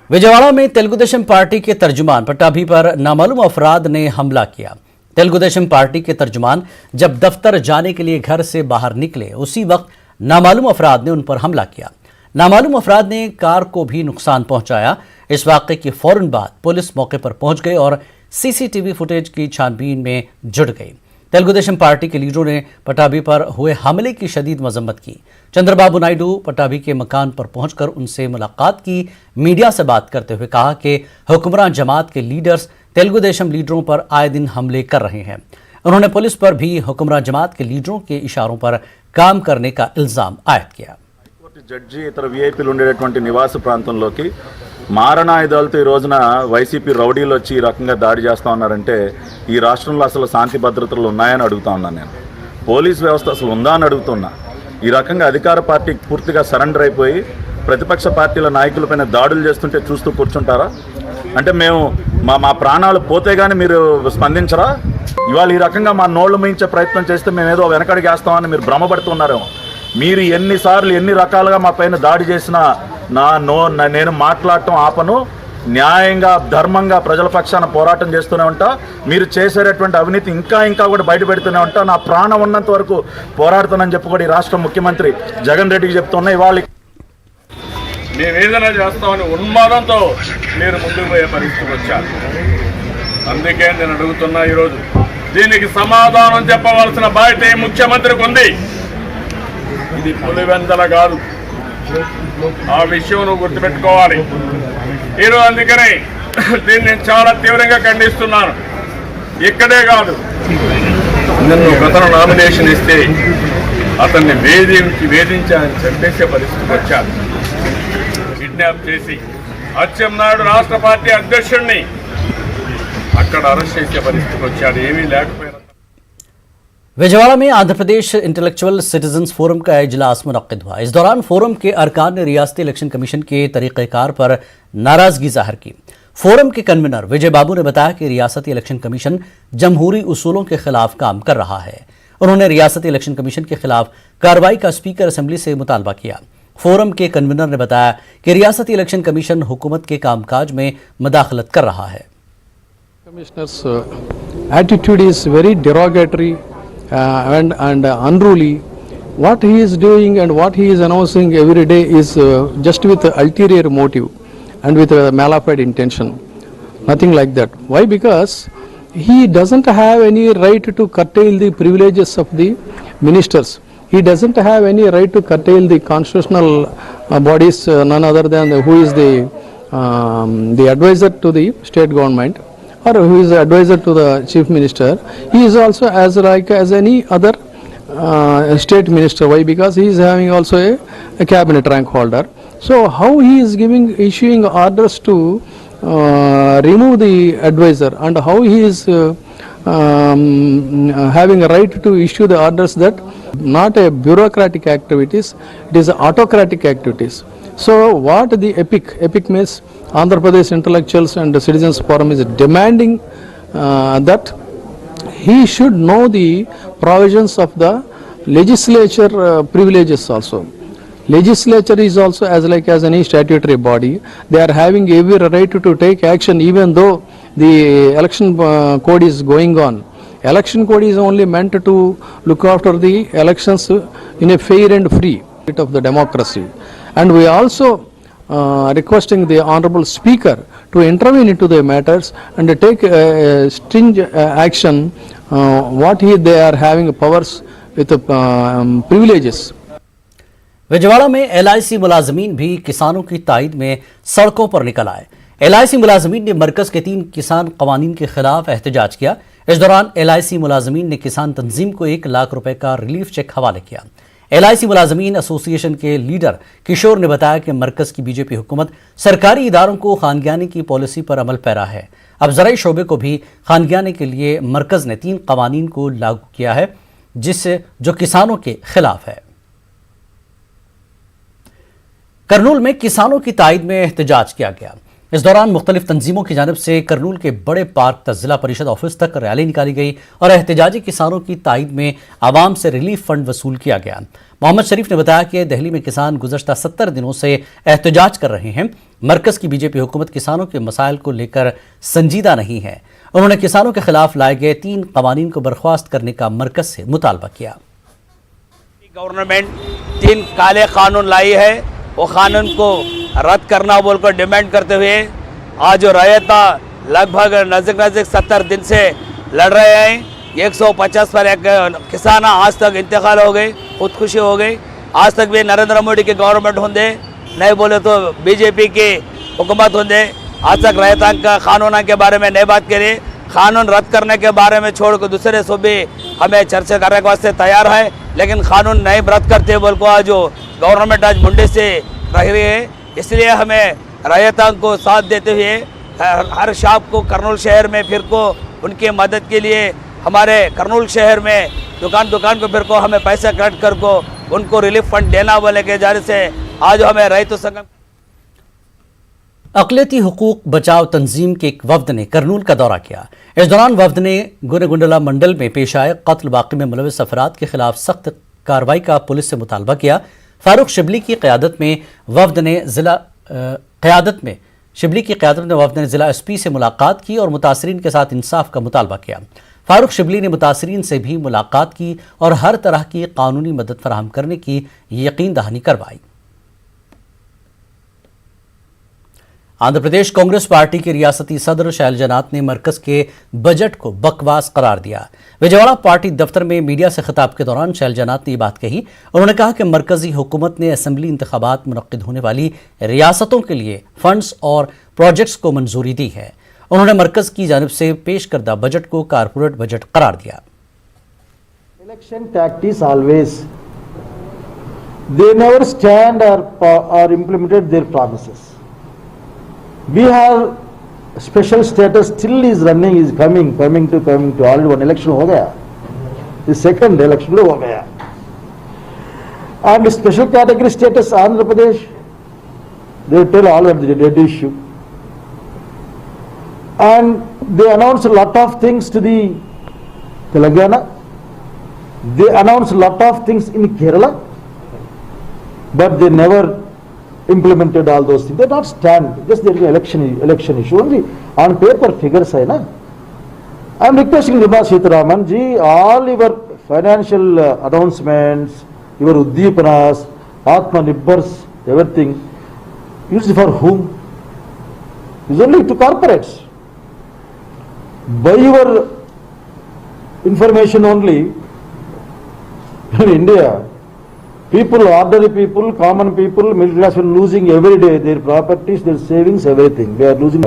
विजयवाड़ा में तेलुगु देशम पार्टी के तर्जुमान पट्टाभी पर नामालूम अफराद ने हमला किया। तेलुगु देशम पार्टी के तर्जुमान जब दफ्तर जाने के लिए घर से बाहर निकले, उसी वक्त नामालूम अफराद ने उन पर हमला किया। नामालूम अफराद ने कार को भी नुकसान पहुंचाया। इस वाक़े के फौरन बाद पुलिस मौके पर पहुंच गई और सीसीटीवी फुटेज की छानबीन में जुट गई। तेलुगु देशम पार्टी के लीडरों ने पट्टाभी पर हुए हमले की शदीद मजम्मत की। चंद्रबाबू नायडू पट्टाभी के मकान पर पहुंचकर उनसे मुलाकात की। मीडिया से बात करते हुए कहा कि हुक्मरान जमात के लीडर्स तेलुगु देशम लीडरों पर आए दिन हमले कर रहे हैं। उन्होंने पुलिस पर भी हुक्मरान जमात के लीडरों के इशारों पर काम करने का इल्जाम आयद किया। జడ్జి ఇతర వీఐపీలు ఉండేటువంటి నివాస ప్రాంతంలోకి మారణాయుధాలతో ఈ రోజున వైసీపీ రౌడీలు వచ్చి ఈ రకంగా దాడి చేస్తూ ఉన్నారంటే ఈ రాష్ట్రంలో అసలు శాంతి భద్రతలు ఉన్నాయని అడుగుతా ఉన్నాను నేను. పోలీస్ వ్యవస్థ అసలు ఉందా అని అడుగుతున్నా. ఈ రకంగా అధికార పార్టీకి పూర్తిగా సరెండర్ అయిపోయి ప్రతిపక్ష పార్టీల నాయకులపైన దాడులు చేస్తుంటే చూస్తూ కూర్చుంటారా? అంటే మేము మా ప్రాణాలు పోతే కానీ మీరు స్పందించరా? ఇవాళ ఈ రకంగా మా నోళ్లు మూయించే ప్రయత్నం చేస్తే మేము ఏదో వెనకడికి వేస్తామని మీరు భ్రమపడుతున్నారేమో. మీరు ఎన్నిసార్లు ఎన్ని రకాలుగా మా పైన దాడి చేసినా నేను మాట్లాడటం ఆపను. న్యాయంగా ధర్మంగా ప్రజల పక్షాన పోరాటం చేస్తూనే ఉంటా. మీరు చేసేటటువంటి అవినీతి ఇంకా కూడా బయట పెడుతూనే ఉంటా. నా ప్రాణం ఉన్నంత వరకు పోరాడుతానని చెప్పి కూడా ఈ రాష్ట్ర ముఖ్యమంత్రి జగన్ రెడ్డికి చెప్తున్నా. ఇవాళ మేము ఏదైనా చేస్తామని ఉన్మాదంతో మీరు ముందుకు పోయే పరిస్థితికి వచ్చారు. అందుకే నేను అడుగుతున్నా, ఈరోజు దీనికి సమాధానం చెప్పవలసిన బాధ్యత ఈ ముఖ్యమంత్రికి ఉంది. ఇది పులివెందల కాదు, ఆ విషయం నువ్వు గుర్తుపెట్టుకోవాలి. ఈరోజు అందుకనే దీన్ని నేను చాలా తీవ్రంగా ఖండిస్తున్నాను. ఇక్కడే కాదు, నన్ను గతను నామినేషన్ ఇస్తే అతన్ని వేధించాలని చంపేసే పరిస్థితికి వచ్చారు. కిడ్నాప్ చేసి అచ్చెన్నాయుడు రాష్ట్ర పార్టీ అధ్యక్షుడిని అక్కడ అరెస్ట్ చేసే పరిస్థితికి వచ్చాడు. ఏమీ లేకపోయినా विजयवाड़ा में Andhra Pradesh intellectual citizens forum का इजलास मुनक्किद हुआ। इस दौरान फोरम के अरकान ने रियासती इलेक्शन कमीशन के तरीक़ेकार पर नाराजगी जाहिर की। फोरम के कन्वीनर विजय बाबू ने बताया कि रियासती इलेक्शन कमीशन जमहूरी उसूलों के खिलाफ काम कर रहा है। उन्होंने रियासती इलेक्शन कमीशन के खिलाफ कार्रवाई का स्पीकर असेंबली से मुतालबा किया। फोरम के कन्वीनर ने बताया कि रियासती इलेक्शन कमीशन हुकूमत के कामकाज में मदाखलत कर रहा है। Commissioner's attitude is very derogatory and unruly. What he is doing and what he is announcing every day is just with ulterior motive and with a malafide intention. Nothing like that. Why? Because he doesn't have any right to curtail the privileges of the ministers. He doesn't have any right to curtail the constitutional bodies, none other than who is the advisor to the state government, or who is the advisor to the chief minister. He is also as any other state minister. Why? Because he is having also a cabinet rank holder. So how he is issuing orders to remove the advisor, and how he is having a right to issue the orders that not a bureaucratic activities, it is autocratic activities. So what the EPIC means, Andhra Pradesh Intellectuals and Citizens Forum is demanding that he should know the provisions of the legislature privileges also. Legislature is also as any statutory body. They are having every right to take action even though the election code is going on. Election code is only meant to look after the elections in a fair and free of the democracy. And we also requesting the honorable speaker to intervene into the matters and take stringent action what they are having powers with privileges. Vijayawada में LIC मुलाजमीन भी किसानों की तायद में सड़कों पर निकल आए। LIC मुलाजमीन ने मरकज के 3 किसान कवानीन के खिलाफ एहतजाज किया। इस दौरान LIC मुलाजमीन ने किसान तंजीम को 1 लाख रुपए का रिलीफ चेक हवाले किया। LIC मुलाजमीन एसोसिएशन के लीडर किशोर ने बताया कि मरकज की बीजेपी हुकूमत सरकारी इदारों को खानगियाने की पॉलिसी पर अमल पैरा है। अब ज़राई शोबे को भी खानगियाने के लिए मरकज ने 3 कवानीन को लागू किया है जो किसानों के खिलाफ है। करनूल में किसानों की तायद में एहतजाज किया गया। इस दौरान मुख्तलिफ तंजीमों की जानिब से करनूल के बड़े पार्क तक जिला परिषद ऑफिस तक रैली निकाली गई और एहतजाजी किसानों की तायद में आवाम से रिलीफ फंड वसूल किया गया। मोहम्मद शरीफ ने बताया कि दिल्ली में किसान गुज़श्ता 70 दिनों से एहतजाज कर रहे हैं। मरकज की बीजेपी हुकूमत किसानों के मसाइल को लेकर संजीदा नहीं है। उन्होंने किसानों के खिलाफ लाए गए 3 कवानीन को बर्खास्त करने का मरकज से मुतालबा किया। गवर्नमेंट 3 काले कानून लाई है, वो कानून को रद्द करना बोलकर डिमांड करते हुए आज जो रैयता लगभग नज़दीक 70 दिन से लड़ रहे हैं। 150 पर एक किसान आज तक इंतकाल हो गए, खुदकुशी हो गई। आज तक भी नरेंद्र मोदी की गवर्नमेंट होंगे, नहीं बोले तो बीजेपी की हुकूमत होंगे, आज तक रैयता का कानून के बारे में नहीं बात करी। कानून रद्द करने के बारे में छोड़ कर दूसरे सूबे हमें चर्चा करने के वास्ते तैयार है, लेकिन कानून नहीं रद्द करते बोल को आज जो गवर्नमेंट आज मुंडे से रह रही है। इसलिए हमें रैयता को साथ देते हुए हर शाम को करनूल शहर में फिर को उनकी मदद के लिए हमारे करनूल शहर में दुकान को फिर को हमें पैसा कलेक्ट कर को उनको रिलीफ फंड देना बोले के जाने से आज हमें रैयत संगम अक़लियती हुकूक बचाव तंजीम के एक वफ्द ने करनूल का दौरा किया। इस दौरान वफ्द ने गुनेगुंडला मंडल में पेश आए कत्ल वाक़े में मुलविस अफराद के खिलाफ सख्त कार्रवाई का पुलिस से मुतालबा किया। फारूक शिबली की क़यादत में वफ्द ने ज़िला एसपी से मुलाकात की और मुतासरीन के साथ इंसाफ का मुतालबा किया। फारूक शिबली ने मुतासरीन से भी मुलाकात की और हर तरह की कानूनी मदद फराहम करने की यकीन दहानी करवाई। आंध्र प्रदेश कांग्रेस पार्टी के रियासती सदर शैलजानाथ ने मरकज के बजट को बकवास करार दिया। विजयवाड़ा पार्टी दफ्तर में मीडिया से खिताब के दौरान शैलजानाथ ने ये बात कही। उन्होंने कहा कि मरकजी हुकूमत ने असेंबली इंतखाबात मुनक्किद होने वाली रियासतों के लिए फंड्स और प्रोजेक्ट्स को मंजूरी दी है। उन्होंने मरकज की जानिब से पेश करदा बजट को कारपोरेट बजट करार दिया। Election tactics always they never stand or implemented their promises. We have special status still is running, is coming to already one election हो गया, the second election हो गया, and special category status Andhra Pradesh they tell all of the dead issue, and they announced a lot of things to the Telangana, they announced a lot of things in Kerala, but they never implemented all those things. They not stand, just there is election issue only on paper figures hai na. I am requesting Nirmala Sitharaman ji, all your financial announcements, your Uddipanas, Atmanirbhars, everything, used for whom? Is only to corporates. By your information only, in India, people, ordinary people, common people, middle class are losing every day their properties, their savings, everything. They are losing.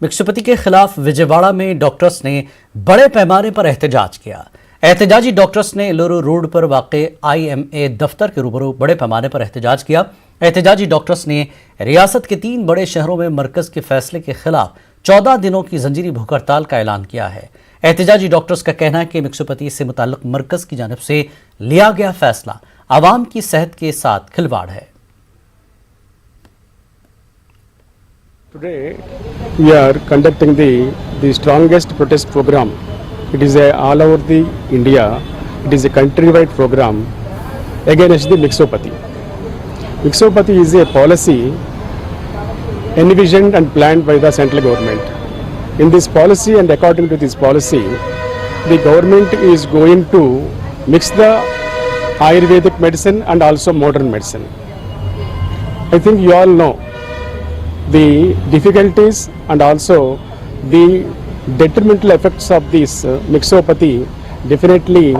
मिक्सोपति के खिलाफ विजयवाड़ा में doctors ने बड़े पैमाने पर एहतजाज किया। एहतजाजी doctors ने एलोरू रोड पर वाक़े IMA दफ्तर के रूबरू बड़े पैमाने पर एहतजाज किया। एहतजाजी डॉक्टर्स ने रियासत के 3 बड़े शहरों में मरकज के फैसले के खिलाफ 14 दिनों की जंजीरी भूख हड़ताल का ऐलान किया है। एहतजाजी डॉक्टर्स का कहना है कि मिक्सोपति से मुताल्लिक मरकज की जानिब से लिया गया फैसला आवाम की सेहत के साथ खिलवाड़ है। Today we are conducting the strongest protest program. It is all over the India. It is a countrywide program against the Mixopathy. Mixopathy is a policy envisioned and planned by the central government. In this policy and according to this policy, the government is going to mix the Ayurvedic medicine and also modern medicine. I think you all know the difficulties and also the detrimental effects of this mixopathy definitely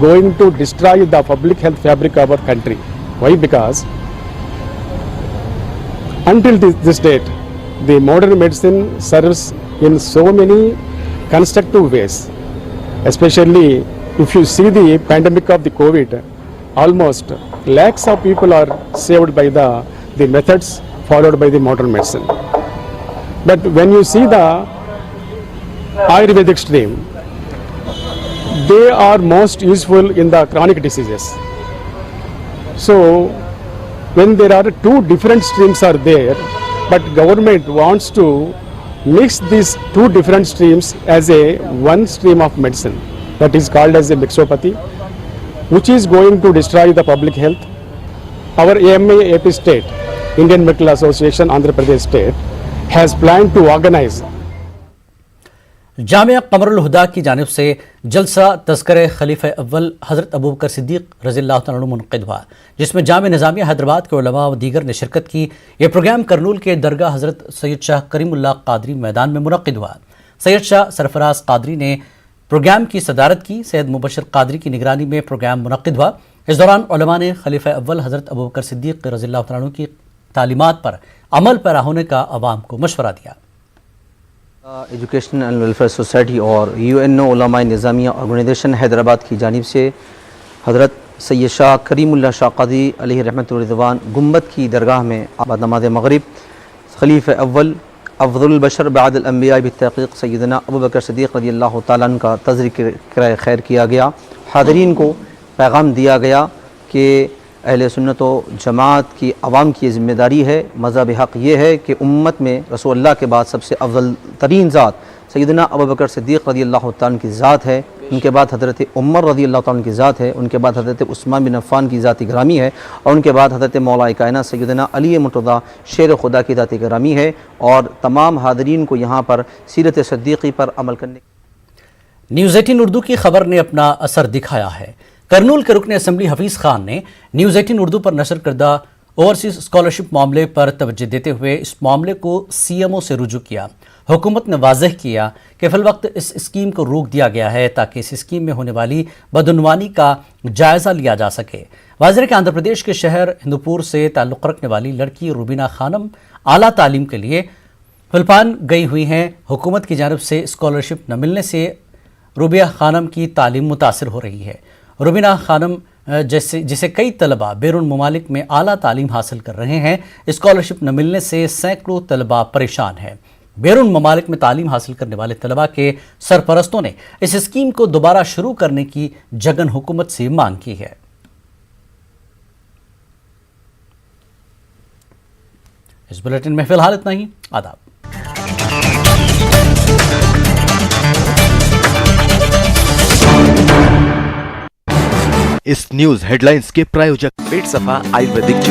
going to destroy the public health fabric of our country. Why? Because until this date, the modern medicine serves in so many constructive ways. Especially if you see the pandemic of the COVID, almost lakhs of people are saved by the methods followed by the modern medicine. But when you see the Ayurvedic stream, they are most useful in the chronic diseases. So when there are 2 different streams are there, but government wants to mix these two different streams as a one stream of medicine that is called as a mixopathy, which is going to destroy the public health. Our AMA AP state, Indian Medical Association, Andhra Pradesh state, has planned to organize Jamia Qamrul हुदा की जानिब से जलसा तज़किरे खलीफा अव्वल हज़रत अबू बकर सिद्दीक़ रज़ियल्लाहु तआला अन्हु मुनक़िद हुआ, जिसमें जामिया निज़ामिया हैदराबाद के उलमा व दीगर ने शिरकत की। यह प्रोग्राम करनूल के दरगाह हज़रत सैयद शाह करीमुल्लाह क़ादरी मैदान में मुनक़िद हुआ। सैयद शाह सरफराज क़ादरी ने प्रोग्राम की सदारत की। सैयद मुबशर क़ादरी की निगरानी में प्रोग्राम मुनक़िद हुआ। इस दौरान उलमा ने खलीफा अव्वल हज़रत अबू बकर सिद्दीक़ रज़ियल्लाहु तआला अन्हु की तालीमात पर अमल पैरा होने का अवाम को मशवरा दिया। एजुकेशन एंड वेलफेयर सोसाइटी और UNO उलमाए निज़ामिया ऑर्गेनाइजेशन हैदराबाद की जानिब से हज़रत सैयद शाह करीमुल्लाह शाह क़ादरी अलैहि रहमतुर रिज़वान गुम्बद की दरगाह में बाद नमाज़ मग़रिब खलीफ़ा अव्वल अफ़ज़लुल बशर बअदल अंबिया बित्तहक़ीक़ सैयदना अबू बकर सिद्दीक़ रज़ियल्लाहु तआला अन्हु का तज़किरा खैर किया गया। हाज़रीन को पैगाम दिया गया कि अहले सुन्नत व जमात की आवाम की ज़िम्मेदारी है, मज़हब हक़ ये है कि उम्मत में रसूलुल्लाह के बाद सबसे अफजल तरीन ज़ात सैयदना अबू बकर सिद्दीक़ रज़ियल्लाहु तआला की ज़ात है, उनके बाद हज़रत उमर रज़ियल्लाहु तआला की ज़ात है, उनके बाद हज़रत उस्मान बिन अफ़्फ़ान की ज़ात ग्रामी है और उनके बाद हज़रत मौला कायनात सैयदना अली मुर्तज़ा शेर खुदा की ज़ात ग्रामी है। और तमाम हाज़रीन को यहाँ पर सीरत सिद्दीक़ी पर अमल करने। न्यूज़ 18 उर्दू की खबर ने अपना असर दिखाया है। करनूल के रुकन असम्बली हफीज़ खान ने न्यूज़ 18 उर्दू पर नशर करदा ओवरसीज स्कॉलरशिप मामले पर तवज्जो देते हुए इस मामले को CMO से रुजू किया। हुकूमत ने वाज़ेह किया कि फ़िलवक्त इस स्कीम को रोक दिया गया है ताकि इस स्कीम में होने वाली बदउनवानी का जायज़ा लिया जा सके। वाज़ेह कि आंध्र प्रदेश के शहर हिंदूपुर से ताल्लुक़ रखने वाली लड़की रुबीना खानम आला तालीम के लिए फिलिपाइन गई हुई हैं। हुकूमत की जानिब से स्कॉलरशिप न मिलने से रुबिया खानम की तालीम मुतासिर हो रही है। रुबीना खानम जिसे कई तलबा बैरून ममालिक में आला तालीम हासिल कर रहे हैं, स्कॉलरशिप न मिलने से सैकड़ों तलबा परेशान हैं। बैरून ममालिक में तालीम हासिल करने वाले तलबा के सरपरस्तों ने इस स्कीम को दोबारा शुरू करने की जगन हुकूमत से मांग की है। इस बुलेटिन में फिलहाल इतना ही। आदाब। इस न्यूज हेडलाइंस के प्रायोजक पेट सफा आयुर्वेदिक